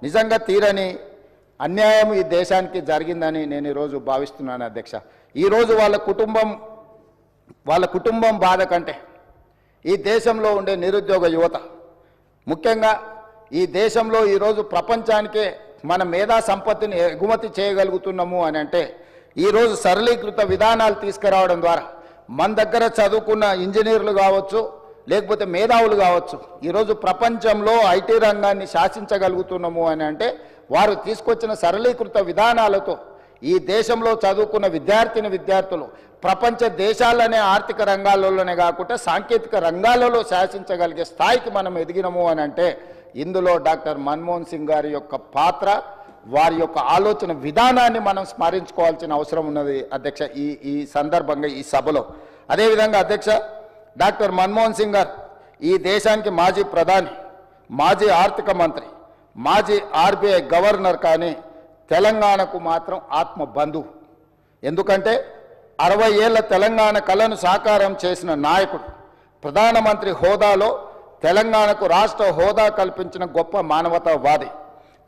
నిజంగా తీరని అన్యాయం ఈ దేశానికి జరిగిందని నేను ఈరోజు భావిస్తున్నాను అధ్యక్ష. ఈరోజు వాళ్ళ కుటుంబం బాధ కంటే ఈ దేశంలో ఉండే నిరుద్యోగ యువత, ముఖ్యంగా ఈ దేశంలో ఈరోజు ప్రపంచానికే మన మేధా సంపత్తిని ఎగుమతి చేయగలుగుతున్నాము అని అంటే ఈరోజు సరళీకృత విధానాలు తీసుకురావడం ద్వారా మన దగ్గర చదువుకున్న ఇంజనీర్లు కావచ్చు, లేకపోతే మేధావులు కావచ్చు, ఈరోజు ప్రపంచంలో ఐటీ రంగాన్ని శాసించగలుగుతున్నాము అని అంటే వారు తీసుకొచ్చిన సరళీకృత విధానాలతో ఈ దేశంలో చదువుకున్న విద్యార్థులు ప్రపంచ దేశాలనే ఆర్థిక రంగాలలోనే కాకుండా సాంకేతిక రంగాలలో శాసించగలిగే స్థాయికి మనం ఎదిగినము అని అంటే ఇందులో డాక్టర్ మన్మోహన్ సింగ్ గారి యొక్క పాత్ర, వారి యొక్క ఆలోచన విధానాన్ని మనం స్మరించుకోవాల్సిన అవసరం ఉన్నది అధ్యక్ష ఈ సందర్భంగా ఈ సభలో. అదేవిధంగా అధ్యక్ష, డాక్టర్ మన్మోహన్ సింగ్ గారు ఈ దేశానికి మాజీ ప్రధాని, మాజీ ఆర్థిక మంత్రి, మాజీ ఆర్బీఐ గవర్నర్, కానీ తెలంగాణకు మాత్రం ఆత్మ బంధువు. ఎందుకంటే 60 ఏళ్ల తెలంగాణ కళను సాకారం చేసిన నాయకుడు, ప్రధానమంత్రి హోదాలో తెలంగాణకు రాష్ట్ర హోదా కల్పించిన గొప్ప మానవతావాది.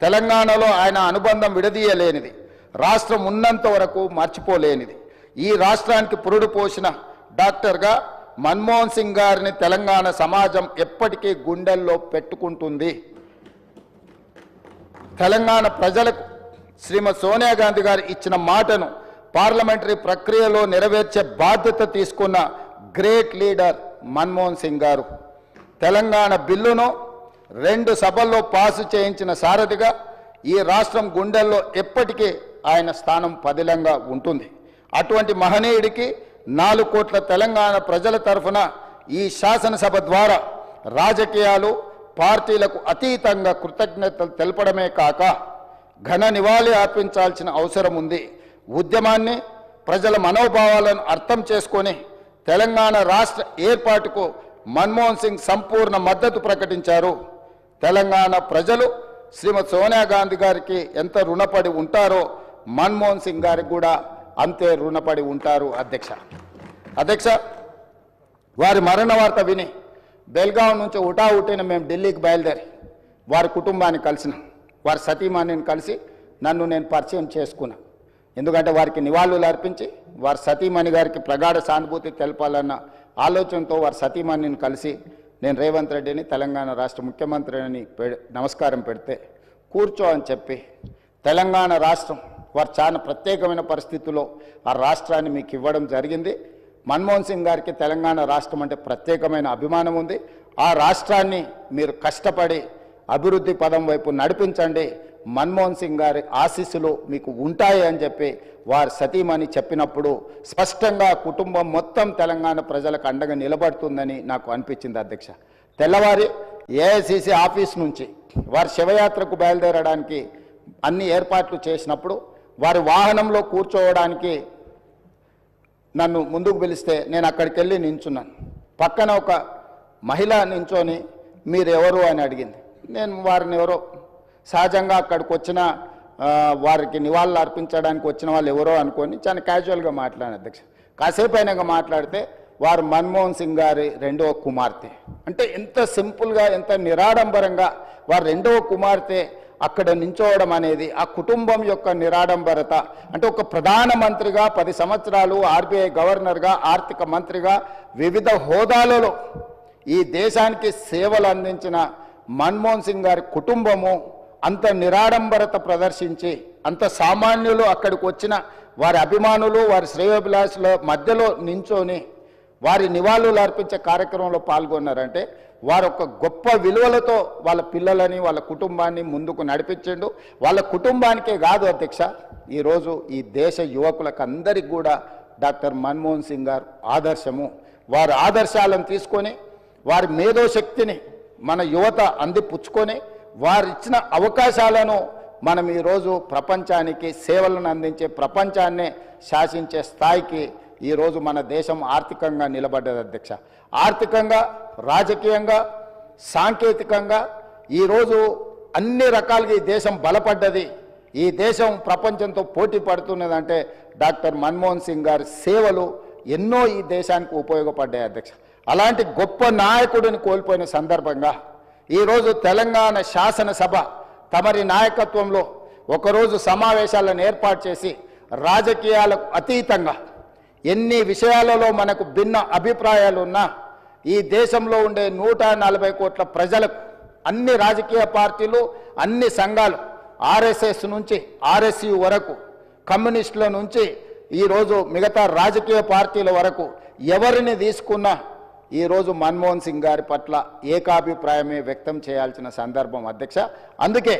తెలంగాణలో ఆయన అనుబంధం విడదీయలేనిది, రాష్ట్రం ఉన్నంత వరకు మర్చిపోలేనిది. ఈ రాష్ట్రానికి పురుడు పోసిన డాక్టర్గా మన్మోహన్ సింగ్ గారిని తెలంగాణ సమాజం ఎప్పటికీ గుండెల్లో పెట్టుకుంటుంది. తెలంగాణ ప్రజలకు శ్రీమతి సోనియా గాంధీ గారు ఇచ్చిన మాటను పార్లమెంటరీ ప్రక్రియలో నెరవేర్చే బాధ్యత తీసుకున్న గ్రేట్ లీడర్ మన్మోహన్ సింగ్ గారు. తెలంగాణ బిల్లును 2 సభల్లో పాసు చేయించిన సారథిగా ఈ రాష్ట్రం గుండెల్లో ఎప్పటికీ ఆయన స్థానం పదిలంగా ఉంటుంది. అటువంటి మహనీయుడికి 4 కోట్ల తెలంగాణ ప్రజల తరఫున ఈ శాసనసభ ద్వారా రాజకీయాలు, పార్టీలకు అతీతంగా కృతజ్ఞతలు తెలపడమే కాక ఘన నివాళి అర్పించాల్సిన అవసరం ఉంది. ఉద్యమాన్ని, ప్రజల మనోభావాలను అర్థం చేసుకొని తెలంగాణ రాష్ట్ర ఏర్పాటుకు మన్మోహన్ సింగ్ సంపూర్ణ మద్దతు ప్రకటించారు. తెలంగాణ ప్రజలు శ్రీమతి సోనియా గాంధీ గారికి ఎంత రుణపడి ఉంటారో మన్మోహన్ సింగ్ గారికి కూడా అంతే రుణపడి ఉంటారు అధ్యక్ష. వారి మరణ వార్త విని బెల్గాం నుంచి ఉటావుటిన మేము ఢిల్లీకి బయలుదేరి వారి కుటుంబాన్ని కలిసినాం. వారి సతీమణిని కలిసి నేను పరిచయం చేసుకున్నా. ఎందుకంటే వారికి నివాళులు అర్పించి వారి సతీమణి గారికి ప్రగాఢ సానుభూతి తెలపాలన్న ఆలోచనతో వారి సతీమణిని కలిసి నేను రేవంత్ రెడ్డిని తెలంగాణ రాష్ట్ర ముఖ్యమంత్రిని నమస్కారం పెడితే కూర్చో అని చెప్పి, తెలంగాణ రాష్ట్రం వారు చాలా ప్రత్యేకమైన పరిస్థితుల్లో ఆ రాష్ట్రాన్ని మీకు ఇవ్వడం జరిగింది. మన్మోహన్ సింగ్ గారికి తెలంగాణ రాష్ట్రం అంటే ప్రత్యేకమైన అభిమానం ఉంది. ఆ రాష్ట్రాన్ని మీరు కష్టపడి అభివృద్ధి పదం వైపు నడిపించండి, మన్మోహన్ సింగ్ గారి ఆశీస్సులు మీకు ఉంటాయి అని చెప్పి వారి సతీమణి చెప్పినప్పుడు స్పష్టంగా కుటుంబం మొత్తం తెలంగాణ ప్రజలకు అండగా నిలబడుతుందని నాకు అనిపించింది అధ్యక్ష. తెల్లవారి ఏఐసిసి ఆఫీస్ నుంచి వారి శివయాత్రకు బయలుదేరడానికి అన్ని ఏర్పాట్లు చేసినప్పుడు వారి వాహనంలో కూర్చోవడానికి నన్ను ముందుకు పిలిస్తే నేను అక్కడికి వెళ్ళి నించున్నాను. పక్కన ఒక మహిళ నించొని మీరెవరు అని అడిగింది. నేను వారిని ఎవరో సహజంగా అక్కడికి వచ్చిన వారికి నివాళులు అర్పించడానికి వచ్చిన వాళ్ళు ఎవరో అనుకొని చాలా క్యాజువల్గా మాట్లాడాను అధ్యక్ష. కాసేపు అయినాక మాట్లాడితే వారు మన్మోహన్ సింగ్ గారి 2వ కుమార్తె. అంటే ఎంత సింపుల్గా, ఎంత నిరాడంబరంగా వారి 2వ కుమార్తె అక్కడ నించోవడం అనేది ఆ కుటుంబం యొక్క నిరాడంబరత. అంటే ఒక ప్రధానమంత్రిగా 10 సంవత్సరాలు, ఆర్బీఐ గవర్నర్గా, ఆర్థిక మంత్రిగా వివిధ హోదాలలో ఈ దేశానికి సేవలు అందించిన మన్మోహన్ సింగ్ గారి కుటుంబము అంత నిరాడంబరత ప్రదర్శించి, అంత సామాన్యులు అక్కడికి వచ్చిన వారి అభిమానులు, వారి శ్రేయోభిలాషుల మధ్యలో నించొని వారి నివాళులు అర్పించే కార్యక్రమంలో పాల్గొన్నారంటే వారు ఒక గొప్ప విలువలతో వాళ్ళ పిల్లలని, వాళ్ళ కుటుంబాన్ని ముందుకు నడిపించండు. వాళ్ళ కుటుంబానికే కాదు అధ్యక్ష, ఈరోజు ఈ దేశ యువకులకు అందరికీ కూడా డాక్టర్ మన్మోహన్ సింగ్ గారు ఆదర్శము. వారి ఆదర్శాలను తీసుకొని వారి మేధోశక్తిని మన యువత అందిపుచ్చుకొని వారు ఇచ్చిన అవకాశాలను మనం ఈరోజు ప్రపంచానికి సేవలను అందించే, ప్రపంచాన్నే శాసించే స్థాయికి ఈరోజు మన దేశం ఆర్థికంగా నిలబడ్డది అధ్యక్ష. ఆర్థికంగా, రాజకీయంగా, సాంకేతికంగా ఈరోజు అన్ని రకాలుగా ఈ దేశం బలపడ్డది. ఈ దేశం ప్రపంచంతో పోటీ పడుతున్నదంటే డాక్టర్ మన్మోహన్ సింగ్ గారి సేవలు ఎన్నో ఈ దేశానికి ఉపయోగపడ్డాయి అధ్యక్ష. అలాంటి గొప్ప నాయకుడిని కోల్పోయిన సందర్భంగా ఈరోజు తెలంగాణ శాసనసభ తమరి నాయకత్వంలో ఒకరోజు సమావేశాలను ఏర్పాటు చేసి రాజకీయాలకు అతీతంగా ఎన్ని విషయాలలో మనకు భిన్న అభిప్రాయాలు ఉన్నా ఈ దేశంలో ఉండే 140 కోట్ల ప్రజలకు అన్ని రాజకీయ పార్టీలు అన్ని సంఘాలు ఆర్ఎస్ఎస్ నుంచి ఆర్ఎస్యు వరకు కమ్యూనిస్టుల నుంచి ఈరోజు మిగతా రాజకీయ పార్టీల వరకు ఎవరిని తీసుకున్నా ఈరోజు మన్మోహన్ సింగ్ గారి పట్ల ఏకాభిప్రాయమే వ్యక్తం చేయాల్సిన సందర్భం అధ్యక్ష. అందుకే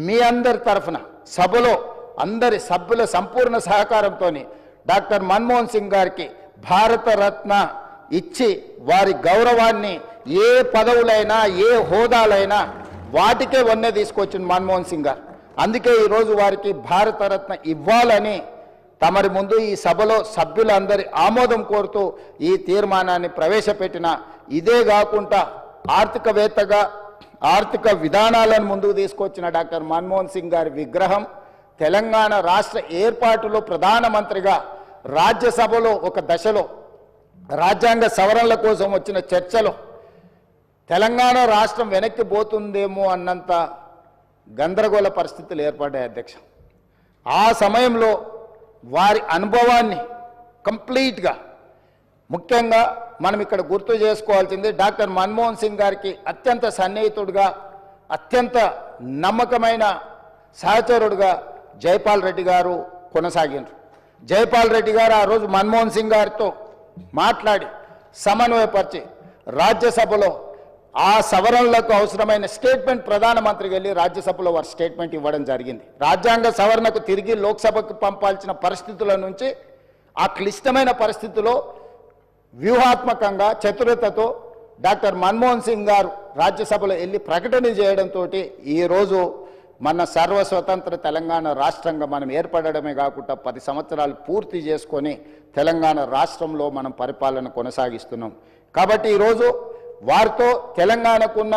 మీ అందరి తరఫున సభలో అందరి సభ్యుల సంపూర్ణ సహకారంతో డాక్టర్ మన్మోహన్ సింగ్ గారికి భారతరత్న ఇచ్చి వారి గౌరవాన్ని ఏ పదవులైనా ఏ హోదాలైనా వాటికే వన్నే తీసుకొచ్చిన మన్మోహన్ సింగ్ గారు. అందుకే ఈరోజు వారికి భారతరత్న ఇవ్వాలని తమరి ముందు ఈ సభలో సభ్యులందరి ఆమోదం కోరుతూ ఈ తీర్మానాన్ని ప్రవేశపెట్టిన. ఇదే కాకుండా ఆర్థికవేత్తగా ఆర్థిక విధానాలను ముందుకు తీసుకొచ్చిన డాక్టర్ మన్మోహన్ సింగ్ గారి విగ్రహం తెలంగాణ రాష్ట్ర ఏర్పాటులో ప్రధానమంత్రిగా రాజ్యసభలో ఒక దశలో రాజ్యాంగ సవరణల కోసం వచ్చిన చర్చలో తెలంగాణ రాష్ట్రం వెనక్కి పోతుందేమో అన్నంత గందరగోళ పరిస్థితులు ఏర్పడ్డాయి అధ్యక్ష. ఆ సమయంలో వారి అనుభవాన్ని కంప్లీట్గా ముఖ్యంగా మనం ఇక్కడ గుర్తు చేసుకోవాల్సింది డాక్టర్ మన్మోహన్ సింగ్ గారికి అత్యంత సన్నిహితుడిగా అత్యంత నమ్మకమైన సహచరుడుగా జైపాల్ రెడ్డి గారు కొనసాగినారు. జైపాల్ రెడ్డి గారు ఆ రోజు మన్మోహన్ సింగ్ గారితో మాట్లాడి సమన్వయపరిచి రాజ్యసభలో ఆ సవరణలకు అవసరమైన స్టేట్మెంట్ ప్రధానమంత్రికి వెళ్ళి రాజ్యసభలో వారి స్టేట్మెంట్ ఇవ్వడం జరిగింది. రాజ్యాంగ సవరణకు తిరిగి లోక్సభకు పంపాల్సిన పరిస్థితుల నుంచి ఆ క్లిష్టమైన పరిస్థితిలో వ్యూహాత్మకంగా చతురతతో డాక్టర్ మన్మోహన్ సింగ్ గారు రాజ్యసభలో వెళ్ళి ప్రకటన చేయడంతో ఈరోజు మన సర్వస్వతంత్ర తెలంగాణ రాష్ట్రంగా మనం ఏర్పడడమే కాకుండా 10 సంవత్సరాలు పూర్తి చేసుకొని తెలంగాణ రాష్ట్రంలో మనం పరిపాలన కొనసాగిస్తున్నాం. కాబట్టి ఈరోజు వారితో తెలంగాణకున్న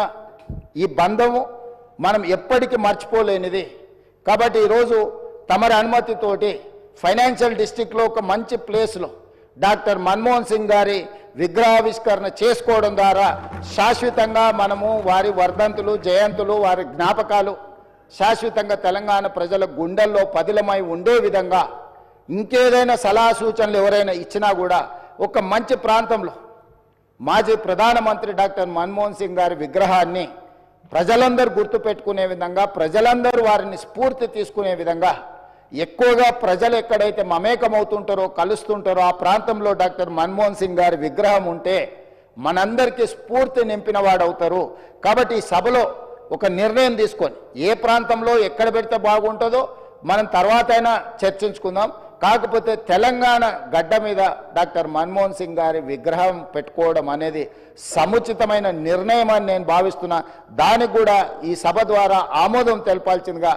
ఈ బంధము మనం ఎప్పటికీ మర్చిపోలేనిది. కాబట్టి ఈరోజు తమరి అనుమతితోటి ఫైనాన్షియల్ డిస్ట్రిక్ట్లో ఒక మంచి ప్లేస్లో డాక్టర్ మన్మోహన్ సింగ్ గారి విగ్రహావిష్కరణ చేసుకోవడం ద్వారా శాశ్వతంగా మనము వారి వర్ధంతులు జయంతులు వారి జ్ఞాపకాలు శాశ్వతంగా తెలంగాణ ప్రజల గుండెల్లో పదిలమై ఉండే విధంగా ఇంకేదైనా సలహా సూచనలు ఎవరైనా ఇచ్చినా కూడా ఒక మంచి ప్రాంతంలో మాజీ ప్రధానమంత్రి డాక్టర్ మన్మోహన్ సింగ్ గారి విగ్రహాన్ని ప్రజలందరూ గుర్తుపెట్టుకునే విధంగా ప్రజలందరూ వారిని స్ఫూర్తి తీసుకునే విధంగా ఎక్కువగా ప్రజలు ఎక్కడైతే మమేకమవుతుంటారో కలుస్తుంటారో ఆ ప్రాంతంలో డాక్టర్ మన్మోహన్ సింగ్ గారి విగ్రహం ఉంటే మనందరికీ స్ఫూర్తి నింపిన వాడవుతారు. కాబట్టి ఈ సభలో ఒక నిర్ణయం తీసుకొని ఏ ప్రాంతంలో ఎక్కడ పెడితే బాగుంటుందో మనం తర్వాత అయినా చర్చించుకుందాం. కాకపోతే తెలంగాణ గడ్డ మీద డాక్టర్ మన్మోహన్ సింగ్ గారి విగ్రహం పెట్టుకోవడం అనేది సముచితమైన నిర్ణయం అని నేను భావిస్తున్నా. దానికి కూడా ఈ సభ ద్వారా ఆమోదం తెలపాల్సిందిగా